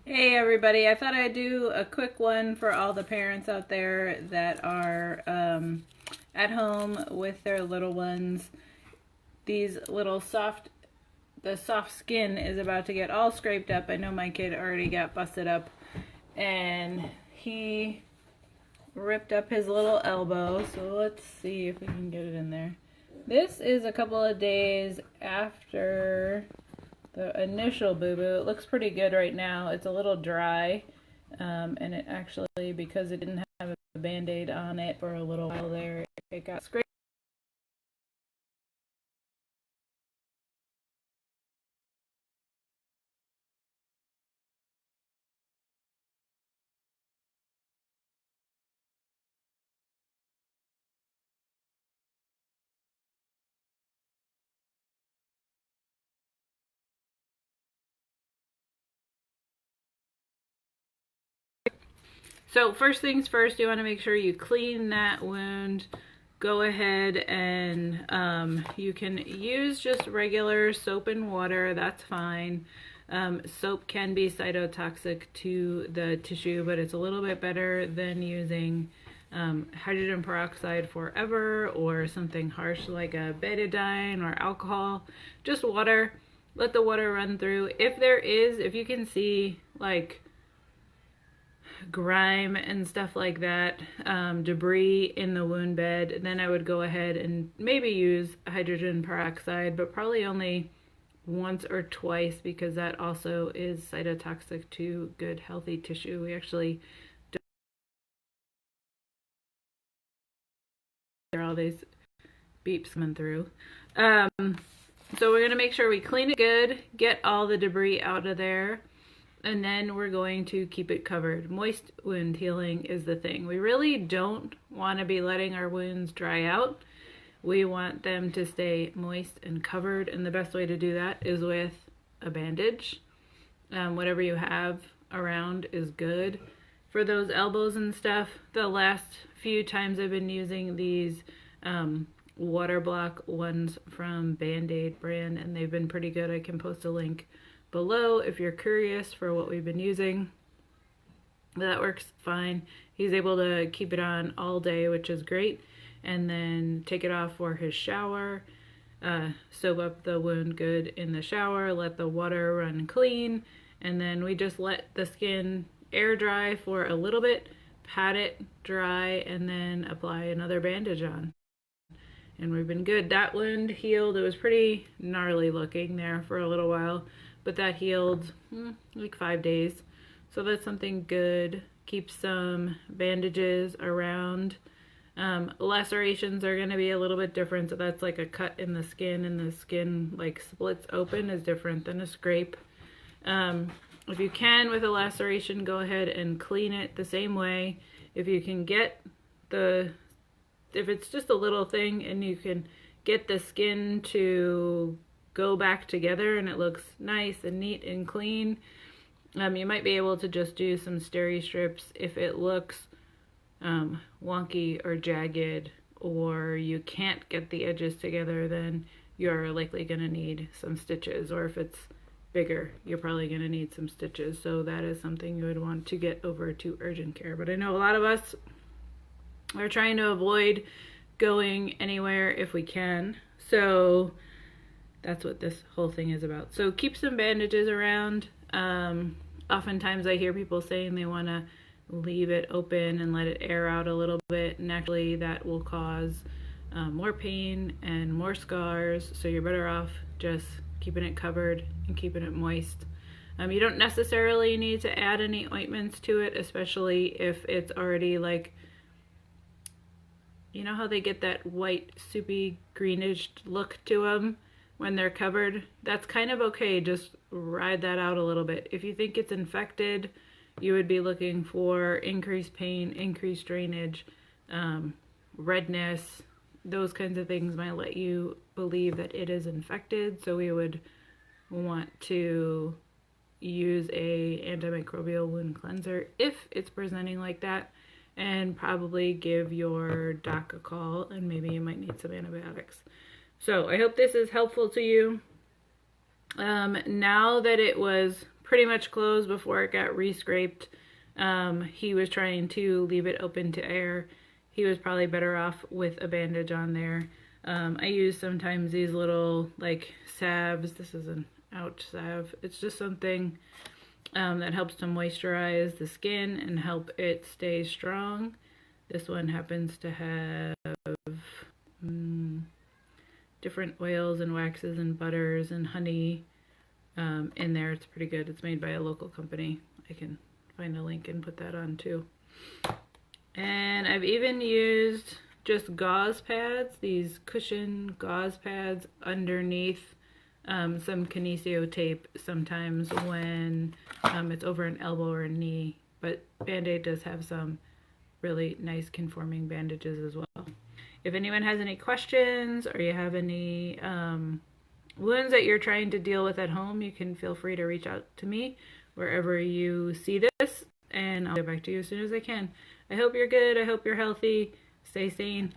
Hey everybody, I thought I'd do a quick one for all the parents out there that are at home with their little ones. These little the soft skin is about to get all scraped up. I know my kid already got busted up and he ripped up his little elbow. So let's see if we can get it in there. This is a couple of days after the initial boo-boo. It looks pretty good right now. It's a little dry, and it actually, because it didn't have a band-aid on it for a little while there, it got scraped. So first things first, you want to make sure you clean that wound. Go ahead and you can use just regular soap and water, that's fine. Soap can be cytotoxic to the tissue, but it's a little bit better than using hydrogen peroxide forever or something harsh like a betadine or alcohol. Just water. Let the water run through. If you can see like grime and stuff like that, debris in the wound bed, then I would go ahead and maybe use hydrogen peroxide, but probably only once or twice because that also is cytotoxic to good healthy tissue. We actually there are all these beeps coming through. So we're going to make sure we clean it good, get all the debris out of there, and then we're going to keep it covered. Moist wound healing is the thing. We really don't want to be letting our wounds dry out. We want them to stay moist and covered, and the best way to do that is with a bandage. Whatever you have around is good. For those elbows and stuff, the last few times I've been using these water block ones from Band-Aid brand, and they've been pretty good. I can post a link below if you're curious for what we've been using. That works fine. He's able to keep it on all day, which is great, and then take it off for his shower. Soak up the wound good in the shower, let the water run clean, and then we just let the skin air dry for a little bit, pat it dry, and then apply another bandage on. And we've been good. That wound healed. It was pretty gnarly looking there for a little while, but that healed like 5 days. So that's something good. Keep some bandages around. Lacerations are going to be a little bit different. So that's like a cut in the skin, and the skin like splits open is different than a scrape. If you can with a laceration, go ahead and clean it the same way. If you can get if it's just a little thing and you can get the skin to go back together and it looks nice and neat and clean, you might be able to just do some steri strips. If it looks wonky or jagged, or you can't get the edges together, then you're likely going to need some stitches. Or if it's bigger, you're probably going to need some stitches. So that is something you would want to get over to urgent care. But I know a lot of us are trying to avoid going anywhere if we can. So that's what this whole thing is about. So keep some bandages around. Oftentimes I hear people saying they want to leave it open and let it air out a little bit. Naturally, that will cause more pain and more scars. So you're better off just keeping it covered and keeping it moist. You don't necessarily need to add any ointments to it, especially if it's already like, you know how they get that white, soupy, greenish look to them when they're covered? That's kind of okay. Just ride that out a little bit. If you think it's infected, you would be looking for increased pain, increased drainage, redness. Those kinds of things might let you believe that it is infected. So we would want to use a antimicrobial wound cleanser if it's presenting like that, and probably give your doc a call, and maybe you might need some antibiotics. So I hope this is helpful to you. Now that it was pretty much closed before it got re-scraped. He was trying to leave it open to air. He was probably better off with a bandage on there. I use sometimes these little like salves. This is an ouch salve. It's just something that helps to moisturize the skin and help it stay strong. This one happens to have different oils and waxes and butters and honey in there. It's pretty good. It's made by a local company. I can find a link and put that on too. And I've even used just gauze pads, these cushion gauze pads underneath some Kinesio tape sometimes when it's over an elbow or a knee. But Band-Aid does have some really nice conforming bandages as well. If anyone has any questions or you have any wounds that you're trying to deal with at home, you can feel free to reach out to me wherever you see this, and I'll get back to you as soon as I can. I hope you're good. I hope you're healthy. Stay sane.